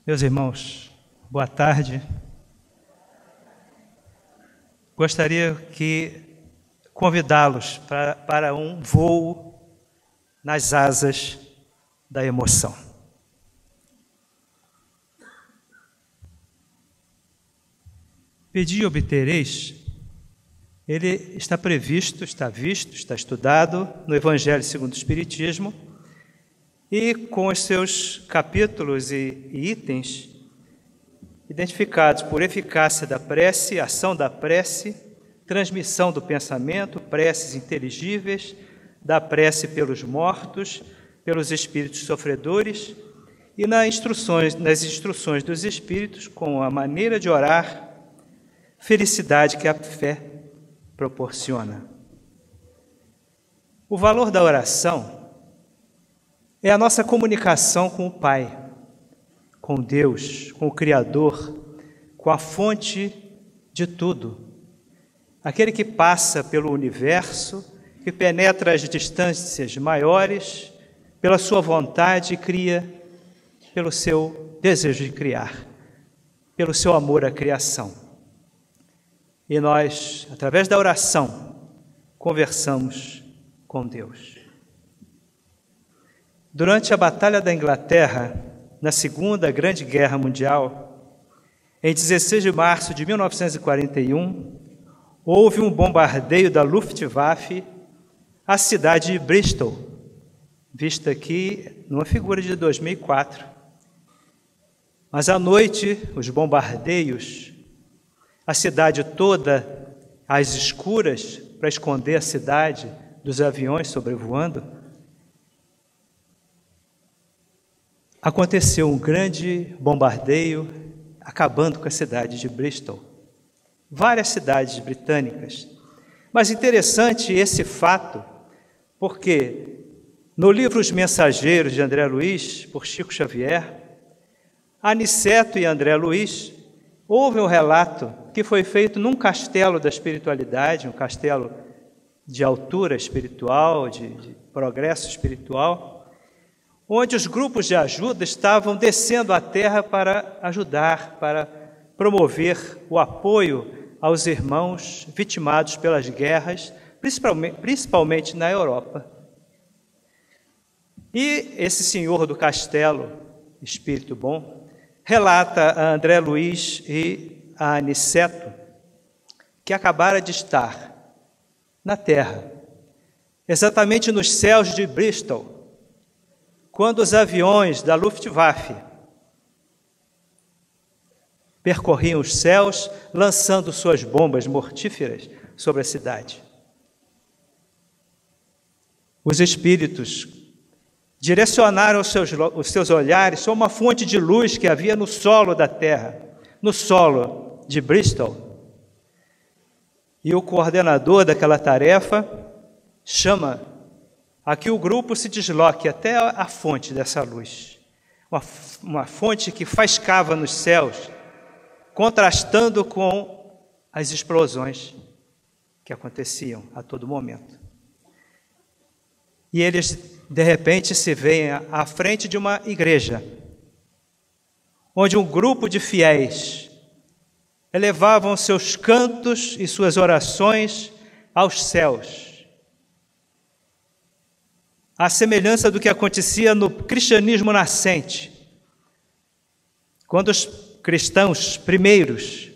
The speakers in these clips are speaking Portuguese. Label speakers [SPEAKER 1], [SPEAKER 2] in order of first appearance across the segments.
[SPEAKER 1] Meus irmãos, boa tarde. Gostaria que convidá-los para um voo nas asas da emoção. Pedi e obtereis, ele está previsto, está visto, está estudado no Evangelho segundo o Espiritismo, e com os seus capítulos e itens identificados por eficácia da prece, ação da prece, transmissão do pensamento, preces inteligíveis, da prece pelos mortos, pelos espíritos sofredores, e nas instruções dos espíritos com a maneira de orar, felicidade que a fé proporciona. O valor da oração é a nossa comunicação com o Pai, com Deus, com o Criador, com a fonte de tudo. Aquele que passa pelo universo, que penetra as distâncias maiores, pela sua vontade e cria pelo seu desejo de criar, pelo seu amor à criação. E nós, através da oração, conversamos com Deus. Durante a Batalha da Inglaterra, na Segunda Grande Guerra Mundial, em 16 de março de 1941, houve um bombardeio da Luftwaffe à cidade de Bristol, vista aqui numa figura de 2004. Mas à noite, os bombardeios, a cidade toda às escuras, para esconder a cidade dos aviões sobrevoando, aconteceu um grande bombardeio, acabando com a cidade de Bristol. Várias cidades britânicas. Mas interessante esse fato, porque no livro Os Mensageiros, de André Luiz, por Chico Xavier, Aniceto e André Luiz, houve um relato que foi feito num castelo da espiritualidade, um castelo de altura espiritual, de progresso espiritual, onde os grupos de ajuda estavam descendo à terra para ajudar, para promover o apoio aos irmãos vitimados pelas guerras, principalmente na Europa. E esse senhor do castelo, espírito bom, relata a André Luiz e a Aniceto que acabara de estar na terra, exatamente nos céus de Bristol, quando os aviões da Luftwaffe percorriam os céus, lançando suas bombas mortíferas sobre a cidade. Os espíritos direcionaram os seus olhares a uma fonte de luz que havia no solo da terra, no solo de Bristol. E o coordenador daquela tarefa chama a que o grupo se desloque até a fonte dessa luz, uma fonte que faiscava nos céus, contrastando com as explosões que aconteciam a todo momento. E eles, de repente, se veem à frente de uma igreja, onde um grupo de fiéis elevavam seus cantos e suas orações aos céus, à semelhança do que acontecia no cristianismo nascente, quando os cristãos primeiros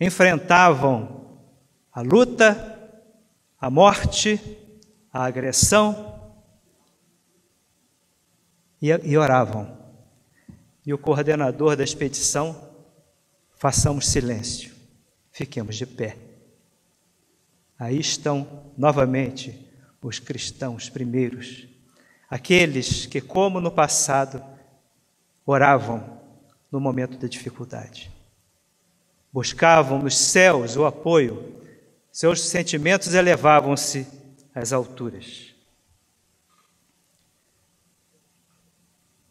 [SPEAKER 1] enfrentavam a luta, a morte, a agressão e oravam. E o coordenador da expedição: façamos silêncio, fiquemos de pé. Aí estão novamente os cristãos primeiros, aqueles que, como no passado, oravam no momento da dificuldade. Buscavam nos céus o apoio, seus sentimentos elevavam-se às alturas.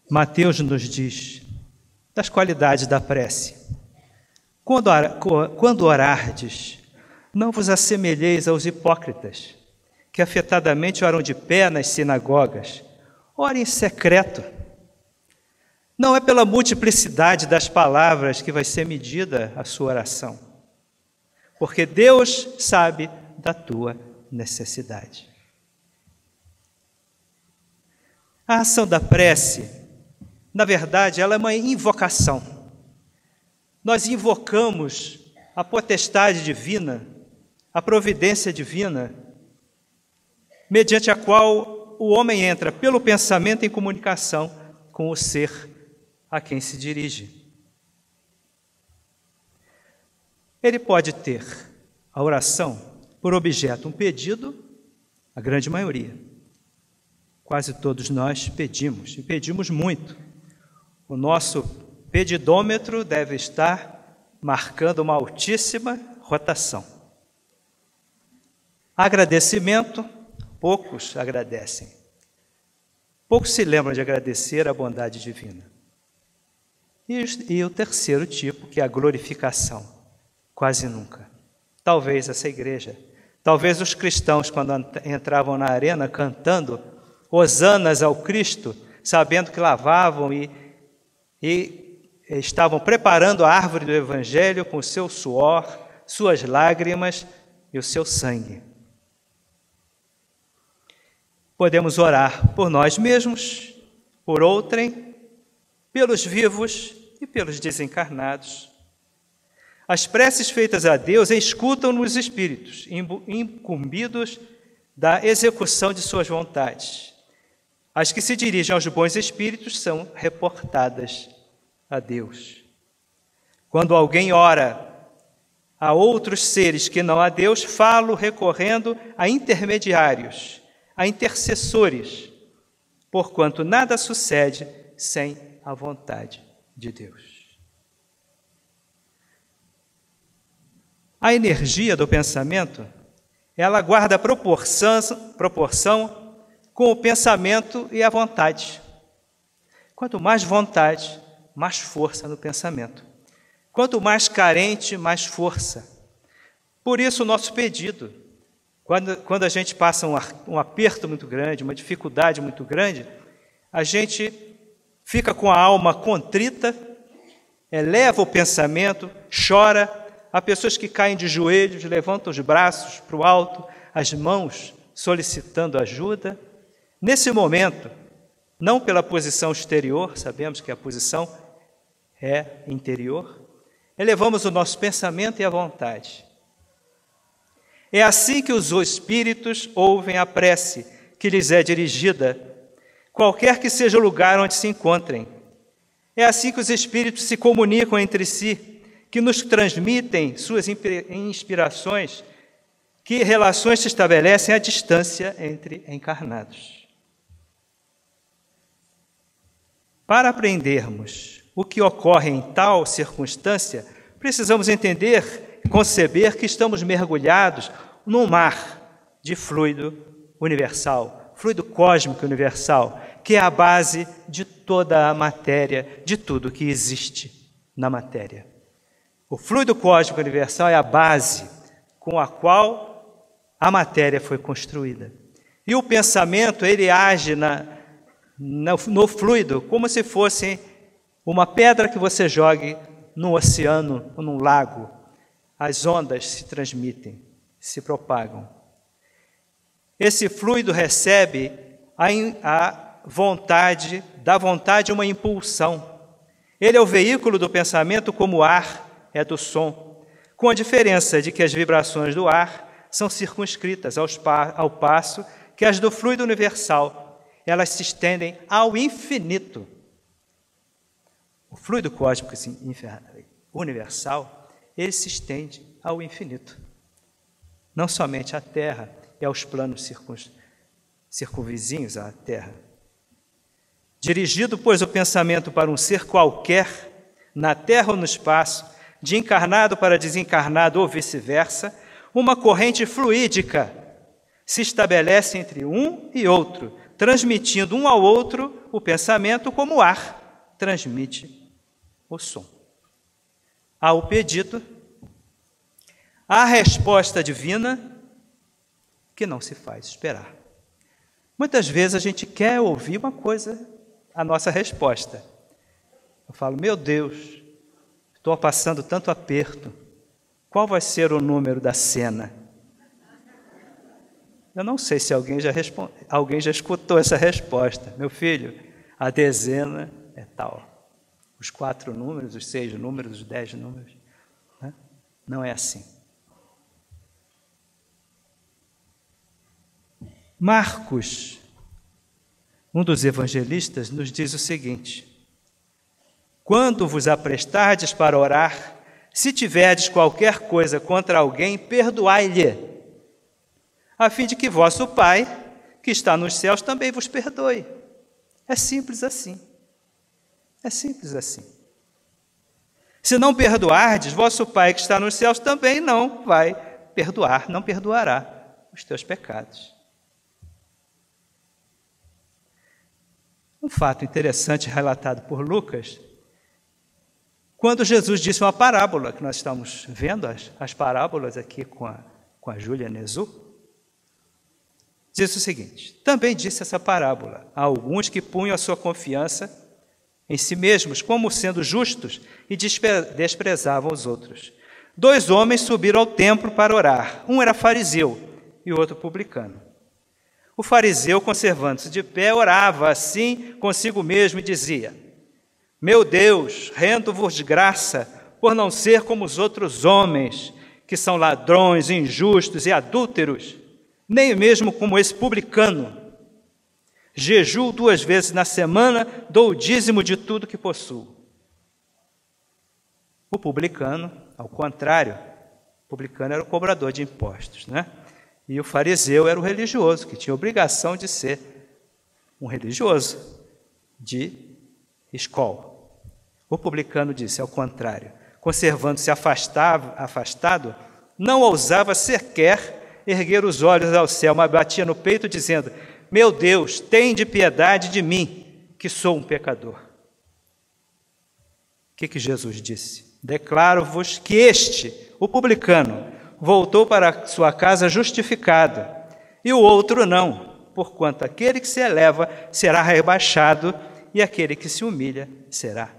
[SPEAKER 1] Mateus nos diz das qualidades da prece: quando orardes, não vos assemelheis aos hipócritas, que afetadamente oram de pé nas sinagogas. Ore em secreto. Não é pela multiplicidade das palavras que vai ser medida a sua oração, porque Deus sabe da tua necessidade. A ação da prece, na verdade, ela é uma invocação. Nós invocamos a potestade divina, a providência divina, mediante a qual o homem entra pelo pensamento em comunicação com o ser a quem se dirige. Ele pode ter a oração por objeto um pedido, a grande maioria. Quase todos nós pedimos, e pedimos muito. O nosso pedidômetro deve estar marcando uma altíssima rotação. Agradecimento, poucos agradecem. Poucos se lembram de agradecer a bondade divina. E o terceiro tipo, que é a glorificação, quase nunca. Talvez essa igreja, talvez os cristãos, quando entravam na arena cantando hosanas ao Cristo, sabendo que lavavam e estavam preparando a árvore do Evangelho com o seu suor, suas lágrimas e o seu sangue. Podemos orar por nós mesmos, por outrem, pelos vivos e pelos desencarnados. As preces feitas a Deus escutam nos espíritos, incumbidos da execução de suas vontades. As que se dirigem aos bons espíritos são reportadas a Deus. Quando alguém ora a outros seres que não a Deus, falo recorrendo a intermediários, a intercessores, porquanto nada sucede sem a vontade de Deus. A energia do pensamento, ela guarda proporção com o pensamento e a vontade. Quanto mais vontade, mais força no pensamento. Quanto mais carente, mais força. Por isso o nosso pedido, quando a gente passa um aperto muito grande, uma dificuldade muito grande, a gente fica com a alma contrita, eleva o pensamento, chora. Há pessoas que caem de joelhos, levantam os braços para o alto, as mãos solicitando ajuda. Nesse momento, não pela posição exterior, sabemos que a posição é interior, elevamos o nosso pensamento e a vontade. É assim que os espíritos ouvem a prece que lhes é dirigida, qualquer que seja o lugar onde se encontrem. É assim que os espíritos se comunicam entre si, que nos transmitem suas inspirações, que relações se estabelecem à distância entre encarnados. Para aprendermos o que ocorre em tal circunstância, precisamos entender e conceber que estamos mergulhados num mar de fluido universal, fluido cósmico universal, que é a base de toda a matéria, de tudo que existe na matéria. O fluido cósmico universal é a base com a qual a matéria foi construída. E o pensamento, ele age no fluido como se fosse uma pedra que você jogue no oceano ou num lago. As ondas se transmitem, se propagam. Esse fluido recebe da vontade uma impulsão. Ele é o veículo do pensamento como o ar é do som, com a diferença de que as vibrações do ar são circunscritas ao passo que as do fluido universal, elas se estendem ao infinito. O fluido cósmico universal, ele se estende ao infinito. Não somente à Terra e aos planos circunvizinhos à Terra. Dirigido, pois, o pensamento para um ser qualquer, na Terra ou no espaço, de encarnado para desencarnado ou vice-versa, uma corrente fluídica se estabelece entre um e outro, transmitindo um ao outro o pensamento como o ar transmite o som. Há o pedido, há a resposta divina que não se faz esperar. Muitas vezes a gente quer ouvir uma coisa, a nossa resposta, Eu falo, meu Deus, estou passando tanto aperto. Qual vai ser o número da cena? Eu não sei se alguém já escutou essa resposta. Meu filho, a dezena é tal. Os 4 números, os 6 números, os 10 números. Né? Não é assim. Marcos, um dos evangelistas, nos diz o seguinte: quando vos aprestardes para orar, se tiverdes qualquer coisa contra alguém, perdoai-lhe, a fim de que vosso Pai, que está nos céus, também vos perdoe. É simples assim. É simples assim. Se não perdoardes, vosso Pai, que está nos céus, também não vai perdoar, não perdoará os teus pecados. Um fato interessante relatado por Lucas, quando Jesus disse uma parábola, que nós estamos vendo as parábolas aqui com a Júlia Nezu, diz o seguinte: também disse essa parábola a alguns que punham a sua confiança em si mesmos, como sendo justos, e desprezavam os outros. 2 homens subiram ao templo para orar. Um era fariseu e o outro publicano. O fariseu, conservando-se de pé, orava assim consigo mesmo e dizia: meu Deus, rendo-vos graça por não ser como os outros homens, que são ladrões, injustos e adúlteros, nem mesmo como esse publicano. Jejuo 2 vezes na semana, dou o dízimo de tudo que possuo. O publicano, ao contrário, o publicano era o cobrador de impostos, né? E o fariseu era o religioso, que tinha obrigação de ser um religioso de escola. O publicano disse, ao contrário, conservando-se afastado, não ousava sequer erguer os olhos ao céu, mas batia no peito, dizendo: meu Deus, tende piedade de mim, que sou um pecador. O que Jesus disse? Declaro-vos que este, o publicano, voltou para sua casa justificado, e o outro não, porquanto aquele que se eleva será rebaixado, e aquele que se humilha será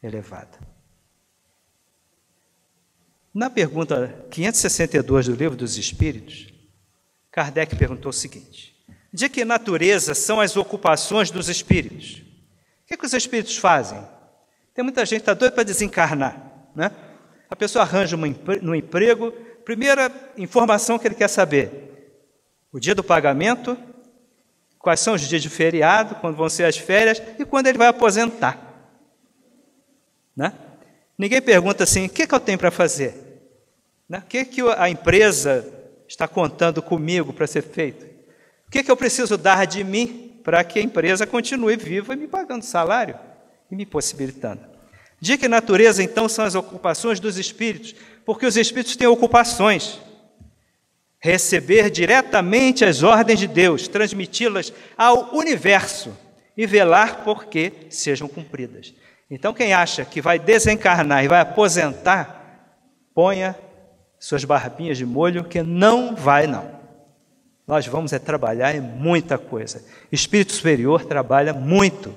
[SPEAKER 1] elevado. Na pergunta 562 do Livro dos Espíritos, Kardec perguntou o seguinte: de que natureza são as ocupações dos espíritos? O que os espíritos fazem? Tem muita gente que está doida para desencarnar, né? A pessoa arranja um emprego, primeira informação que ele quer saber: o dia do pagamento, quais são os dias de feriado, quando vão ser as férias e quando ele vai aposentar, né? Ninguém pergunta assim: o que eu tenho para fazer? Né? O que a empresa está contando comigo para ser feito? O que eu preciso dar de mim para que a empresa continue viva e me pagando salário e me possibilitando? De que natureza, então, são as ocupações dos espíritos? Porque os espíritos têm ocupações. Receber diretamente as ordens de Deus, transmiti-las ao universo e velar por que sejam cumpridas. Então, quem acha que vai desencarnar e vai aposentar, ponha suas barbinhas de molho, que não vai, não. Nós vamos trabalhar em muita coisa. Espírito superior trabalha muito.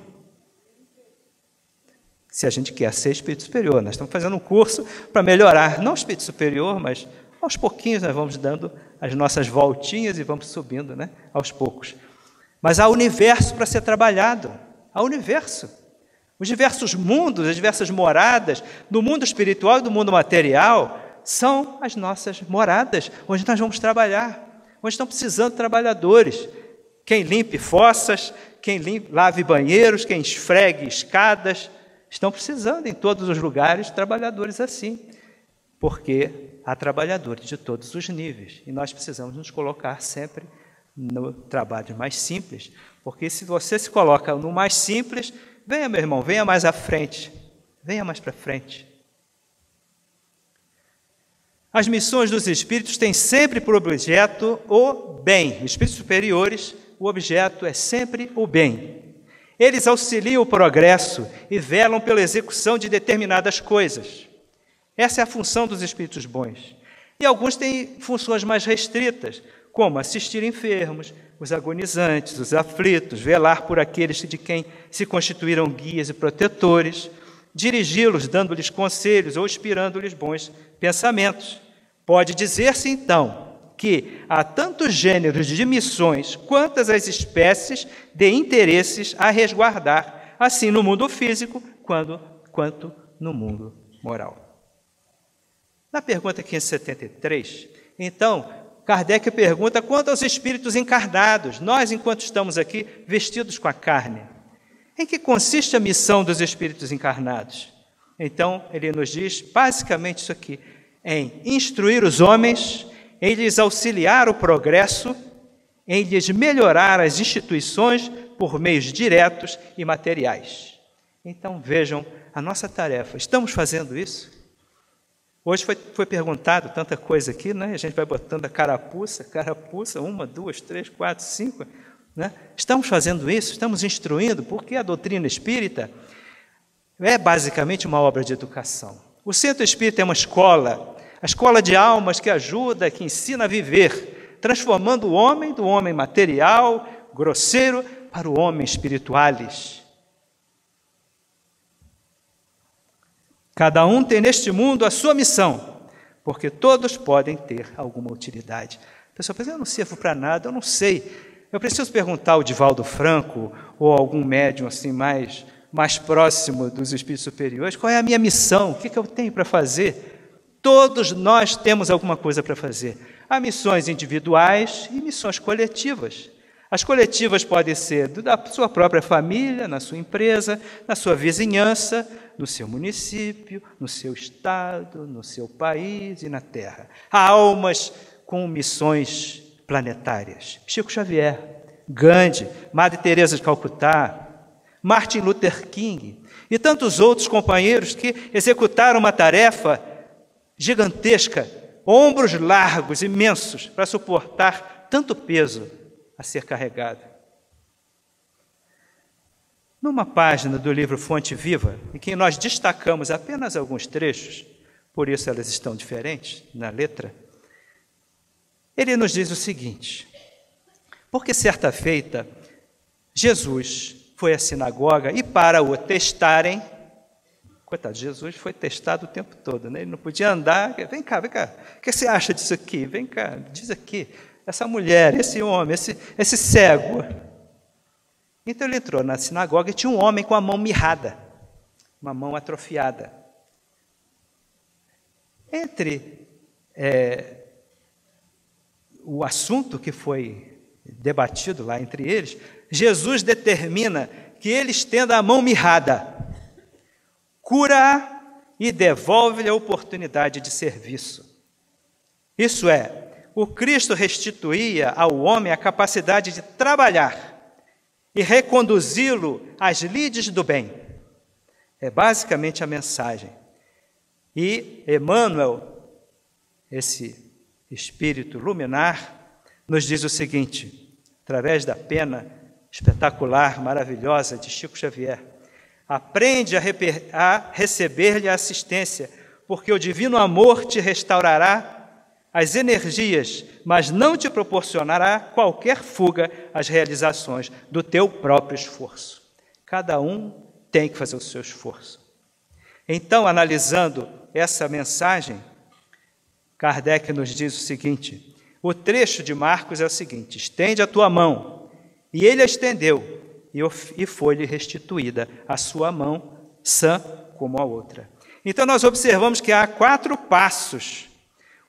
[SPEAKER 1] Se a gente quer ser espírito superior, nós estamos fazendo um curso para melhorar, não o espírito superior, mas aos pouquinhos nós vamos dando as nossas voltinhas e vamos subindo, né, aos poucos. Mas há universo para ser trabalhado, há universo. Os diversos mundos, as diversas moradas do mundo espiritual e do mundo material são as nossas moradas, onde nós vamos trabalhar, onde estão precisando de trabalhadores. Quem limpe fossas, quem lave banheiros, quem esfregue escadas, estão precisando em todos os lugares de trabalhadores assim, porque há trabalhadores de todos os níveis, e nós precisamos nos colocar sempre no trabalho mais simples, porque se você se coloca no mais simples, venha, meu irmão, venha mais à frente, venha mais para frente. As missões dos espíritos têm sempre por objeto o bem. Os espíritos superiores, o objeto é sempre o bem. Eles auxiliam o progresso e velam pela execução de determinadas coisas. Essa é a função dos espíritos bons. E alguns têm funções mais restritas, como assistir enfermos, os agonizantes, os aflitos, velar por aqueles de quem se constituíram guias e protetores, dirigi-los, dando-lhes conselhos ou inspirando-lhes bons pensamentos. Pode dizer-se, então, que há tantos gêneros de missões quantas as espécies de interesses a resguardar, assim no mundo físico quanto no mundo moral. Na pergunta 573, então, Kardec pergunta quanto aos espíritos encarnados, nós, enquanto estamos aqui, vestidos com a carne. Em que consiste a missão dos espíritos encarnados? Então, ele nos diz basicamente isso aqui, em instruir os homens, em lhes auxiliar o progresso, em lhes melhorar as instituições por meios diretos e materiais. Então, vejam a nossa tarefa. Estamos fazendo isso? Hoje foi perguntado tanta coisa aqui, né? A gente vai botando a carapuça, 1, 2, 3, 4, 5, né? Estamos fazendo isso, estamos instruindo, porque a doutrina espírita é basicamente uma obra de educação. O centro espírita é uma escola, a escola de almas que ajuda, que ensina a viver, transformando o homem do homem material, grosseiro, para o homem espiritualis. Cada um tem neste mundo a sua missão, porque todos podem ter alguma utilidade. A pessoa pensa, eu não sirvo para nada, eu não sei. Eu preciso perguntar ao Divaldo Franco ou algum médium assim mais próximo dos espíritos superiores, qual é a minha missão, o que eu tenho para fazer? Todos nós temos alguma coisa para fazer. Há missões individuais e missões coletivas. As coletivas podem ser da sua própria família, na sua empresa, na sua vizinhança, no seu município, no seu estado, no seu país e na terra. Há almas com missões planetárias. Chico Xavier, Gandhi, Madre Teresa de Calcutá, Martin Luther King e tantos outros companheiros que executaram uma tarefa gigantesca, ombros largos, imensos, para suportar tanto peso a ser carregado. Numa página do livro Fonte Viva, em que nós destacamos apenas alguns trechos, por isso elas estão diferentes na letra, ele nos diz o seguinte: porque certa feita, Jesus foi à sinagoga e para o testarem, coitado, Jesus foi testado o tempo todo, né? Ele não podia andar, vem cá, o que você acha disso aqui? Vem cá, diz aqui, essa mulher, esse homem, esse cego. Então ele entrou na sinagoga e tinha um homem com a mão mirrada, uma mão atrofiada. Entre o assunto que foi debatido lá entre eles, Jesus determina que ele estenda a mão mirrada, cura-a e devolve-lhe a oportunidade de serviço. Isso é, o Cristo restituía ao homem a capacidade de trabalhar e reconduzi-lo às lides do bem. É basicamente a mensagem. E Emmanuel, esse espírito luminar, nos diz o seguinte, através da pena espetacular, maravilhosa de Chico Xavier: aprende a receber-lhe a assistência, porque o divino amor te restaurará as energias, mas não te proporcionará qualquer fuga às realizações do teu próprio esforço. Cada um tem que fazer o seu esforço. Então, analisando essa mensagem, Kardec nos diz o seguinte, o trecho de Marcos é o seguinte: estende a tua mão, e ele a estendeu, e foi-lhe restituída a sua mão, sã como a outra. Então, nós observamos que há 4 passos.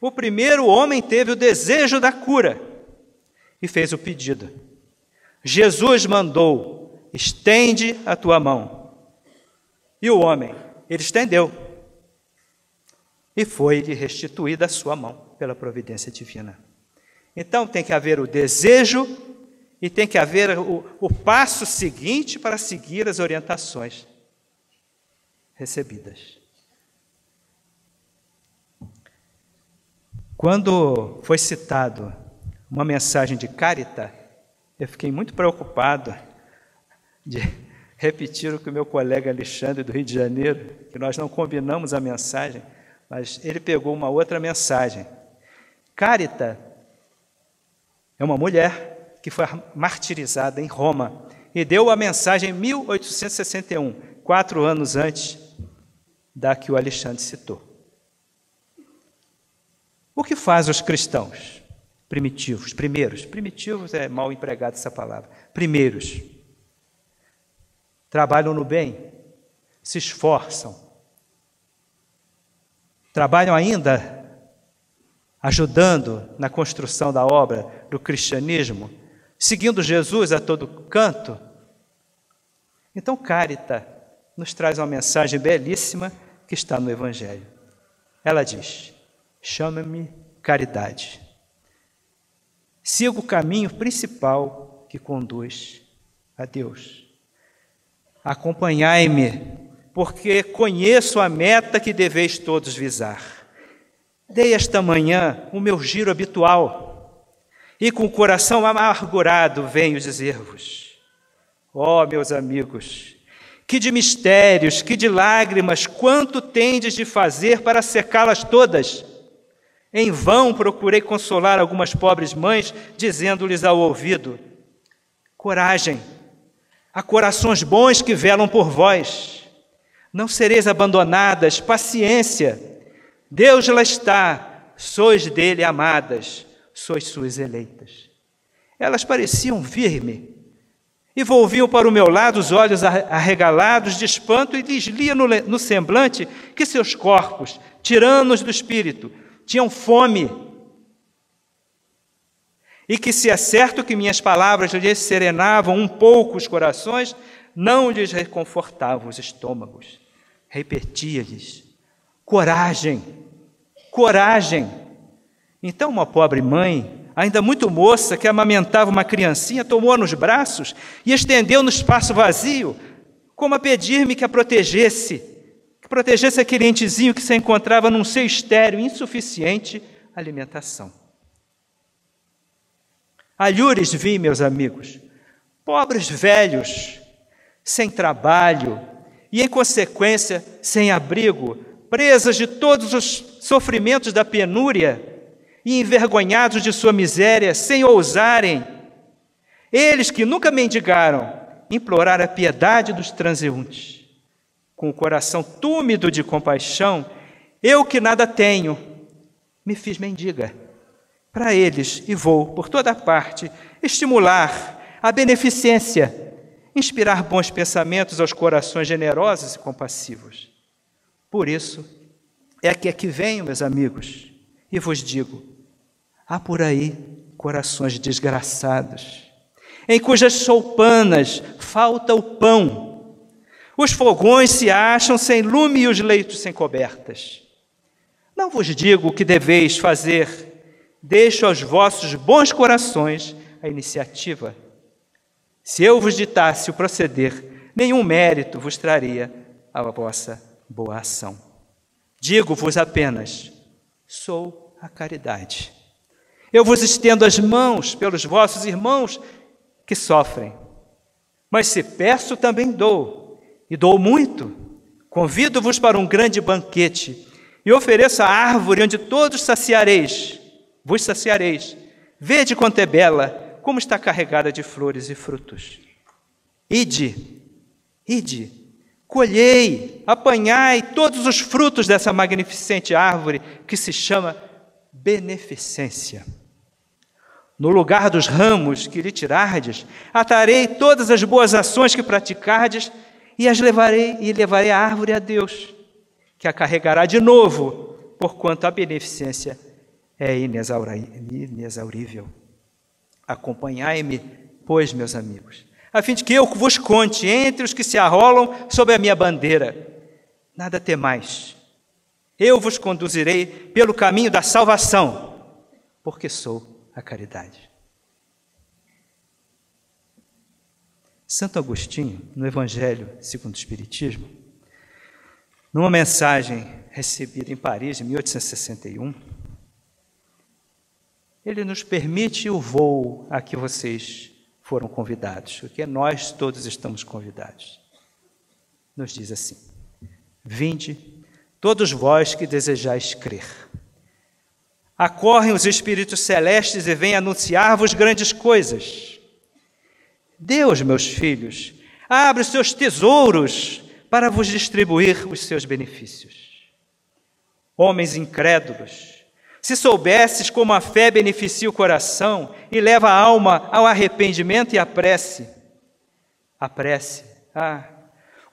[SPEAKER 1] O primeiro, o homem teve o desejo da cura e fez o pedido. Jesus mandou, estende a tua mão. E o homem, ele estendeu. E foi-lhe restituída a sua mão pela providência divina. Então tem que haver o desejo e tem que haver o passo seguinte para seguir as orientações recebidas. Quando foi citado uma mensagem de Caritas, eu fiquei muito preocupado de repetir o que o meu colega Alexandre, do Rio de Janeiro, que nós não combinamos a mensagem, mas ele pegou uma outra mensagem. Caritas é uma mulher que foi martirizada em Roma e deu a mensagem em 1861, 4 anos antes da que o Alexandre citou. O que faz os cristãos primitivos é mal empregada essa palavra, primeiros, trabalham no bem, se esforçam, trabalham ainda ajudando na construção da obra do cristianismo, seguindo Jesus a todo canto. Então, Caritas nos traz uma mensagem belíssima que está no Evangelho. Ela diz: chama-me caridade. Siga o caminho principal que conduz a Deus. Acompanhai-me, porque conheço a meta que deveis todos visar. Dei esta manhã o meu giro habitual, e com o coração amargurado venho dizer-vos: ó, meus amigos, que de mistérios, que de lágrimas, quanto tendes de fazer para secá-las todas? Em vão procurei consolar algumas pobres mães, dizendo-lhes ao ouvido: coragem, há corações bons que velam por vós. Não sereis abandonadas, paciência. Deus lá está, sois dele amadas, sois suas eleitas. Elas pareciam vir-me e volviam para o meu lado os olhos arregalados de espanto, e lhes lia no semblante que seus corpos, tiranos do espírito, tinham fome, e que, se é certo que minhas palavras lhes serenavam um pouco os corações, não lhes reconfortavam os estômagos. Repetia-lhes: coragem, coragem. Então uma pobre mãe, ainda muito moça, que amamentava uma criancinha, tomou-a nos braços e estendeu no espaço vazio, como a pedir-me que a protegesse aquele entezinho que se encontrava num seio estéril, insuficiente alimentação. Alhures vi, meus amigos, pobres velhos, sem trabalho e, em consequência, sem abrigo, presas de todos os sofrimentos da penúria e envergonhados de sua miséria, sem ousarem, eles que nunca mendigaram, implorar a piedade dos transeuntes. Com o coração túmido de compaixão, eu que nada tenho, me fiz mendiga para eles e vou, por toda parte, estimular a beneficência, inspirar bons pensamentos aos corações generosos e compassivos. Por isso, é que aqui venho, meus amigos, e vos digo: há por aí corações desgraçados, em cujas choupanas falta o pão. Os fogões se acham sem lume e os leitos sem cobertas. Não vos digo o que deveis fazer, deixo aos vossos bons corações a iniciativa. Se eu vos ditasse o proceder, nenhum mérito vos traria a vossa boa ação. Digo-vos apenas: sou a caridade. Eu vos estendo as mãos pelos vossos irmãos que sofrem. Mas se peço, também dou, e dou muito. Convido-vos para um grande banquete e ofereço a árvore onde todos vos saciareis. Vede quanto é bela, como está carregada de flores e frutos. Ide, colhei, apanhai todos os frutos dessa magnificente árvore que se chama beneficência. No lugar dos ramos que lhe tirardes, atarei todas as boas ações que praticardes e levarei a árvore a Deus, que a carregará de novo, porquanto a beneficência é inexaurível. Acompanhai-me, pois, meus amigos, a fim de que eu vos conte entre os que se arrolam sob a minha bandeira. Nada temais, eu vos conduzirei pelo caminho da salvação, porque sou a caridade. Santo Agostinho, no Evangelho segundo o Espiritismo, numa mensagem recebida em Paris, em 1861, ele nos permite o voo a que vocês foram convidados, porque nós todos estamos convidados. Nos diz assim: vinde, todos vós que desejais crer. Acorrem os espíritos celestes e vêm anunciar-vos grandes coisas. Deus, meus filhos, abre os seus tesouros para vos distribuir os seus benefícios. Homens incrédulos, se soubesses como a fé beneficia o coração e leva a alma ao arrependimento e à prece. A prece,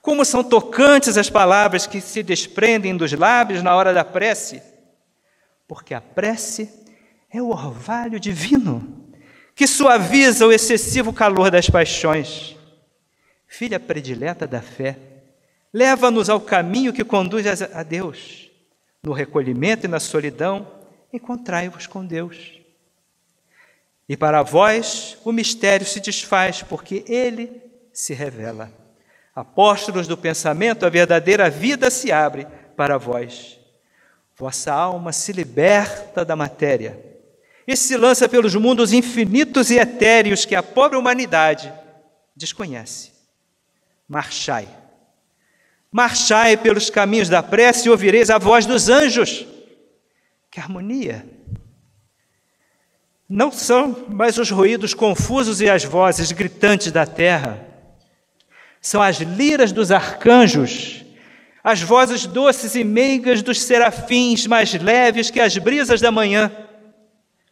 [SPEAKER 1] como são tocantes as palavras que se desprendem dos lábios na hora da prece, porque a prece é o orvalho divino que suaviza o excessivo calor das paixões. Filha predileta da fé, leva-nos ao caminho que conduz a Deus. No recolhimento e na solidão, encontrai-vos com Deus. E para vós o mistério se desfaz, porque Ele se revela. Apóstolos do pensamento, a verdadeira vida se abre para vós. Vossa alma se liberta da matéria e se lança pelos mundos infinitos e etéreos que a pobre humanidade desconhece. Marchai. Marchai pelos caminhos da prece e ouvireis a voz dos anjos. Que harmonia! Não são mais os ruídos confusos e as vozes gritantes da terra. São as liras dos arcanjos, as vozes doces e meigas dos serafins, mais leves que as brisas da manhã,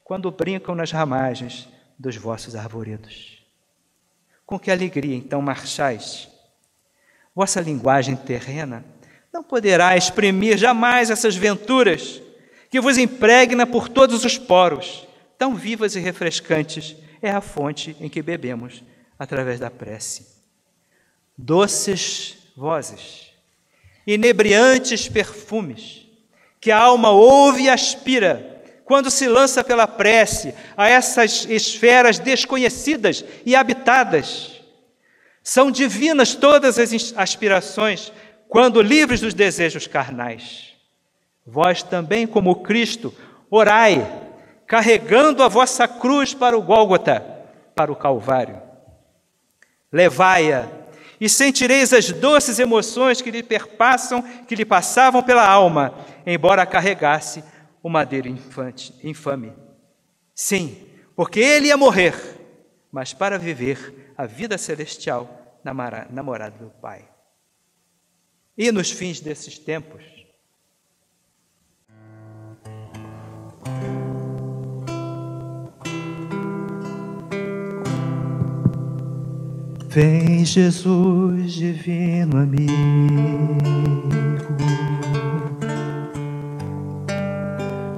[SPEAKER 1] quando brincam nas ramagens dos vossos arvoredos. Com que alegria, então, marchais? Vossa linguagem terrena não poderá exprimir jamais essas venturas que vos impregna por todos os poros, tão vivas e refrescantes é a fonte em que bebemos através da prece. Doces vozes, inebriantes perfumes, que a alma ouve e aspira quando se lança pela prece a essas esferas desconhecidas e habitadas. São divinas todas as aspirações quando livres dos desejos carnais. Vós também, como Cristo, orai, carregando a vossa cruz para o Gólgota, para o Calvário. Levai-a e sentireis as doces emoções que lhe perpassam, que lhe passavam pela alma, embora a carregasse o madeiro infame. Sim, porque ele ia morrer, mas para viver a vida celestial na morada do Pai. E nos fins desses tempos, vem Jesus divino amigo,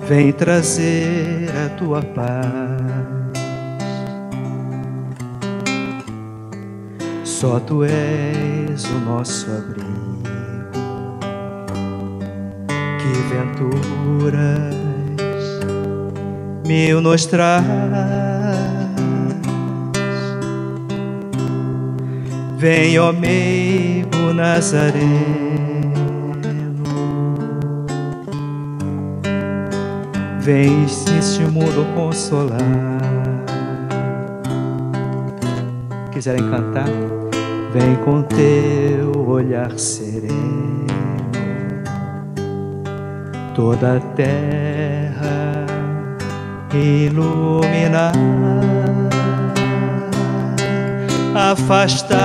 [SPEAKER 1] vem trazer a tua paz. Só tu és o nosso abrigo, que venturas mil nos traz. Vem, ó meigo Nazareno, vem este mundo consolar. Quiserem cantar? Vem com teu olhar sereno, toda a terra iluminar. Afastar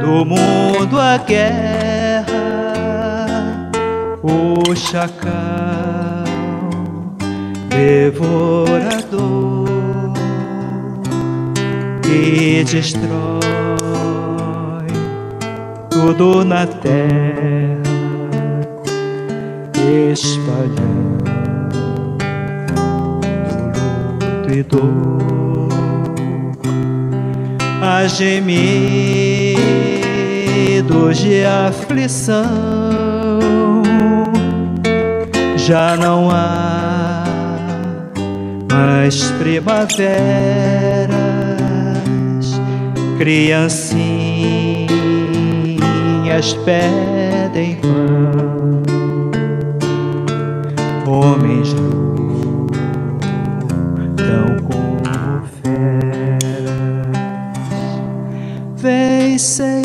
[SPEAKER 1] do mundo a guerra, o chacal devorador, que destrói tudo na terra, espalhando luto e dor. A gemidos de aflição, já não há mais primaveras, criancinhas pedem pão, homens lutam como feras. Vem, Senhor,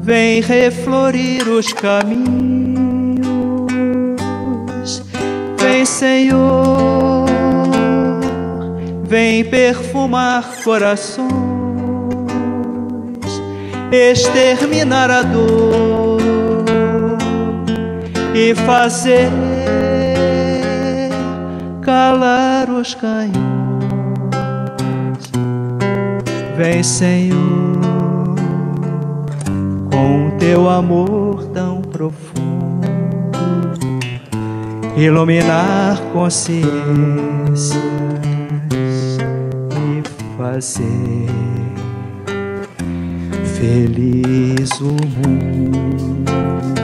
[SPEAKER 1] vem reflorir os caminhos. Vem, Senhor, vem perfumar corações. exterminar a dor e fazer calar os canhões. Vem, Senhor, com teu amor tão profundo, iluminar consciências e fazer feliz o mundo.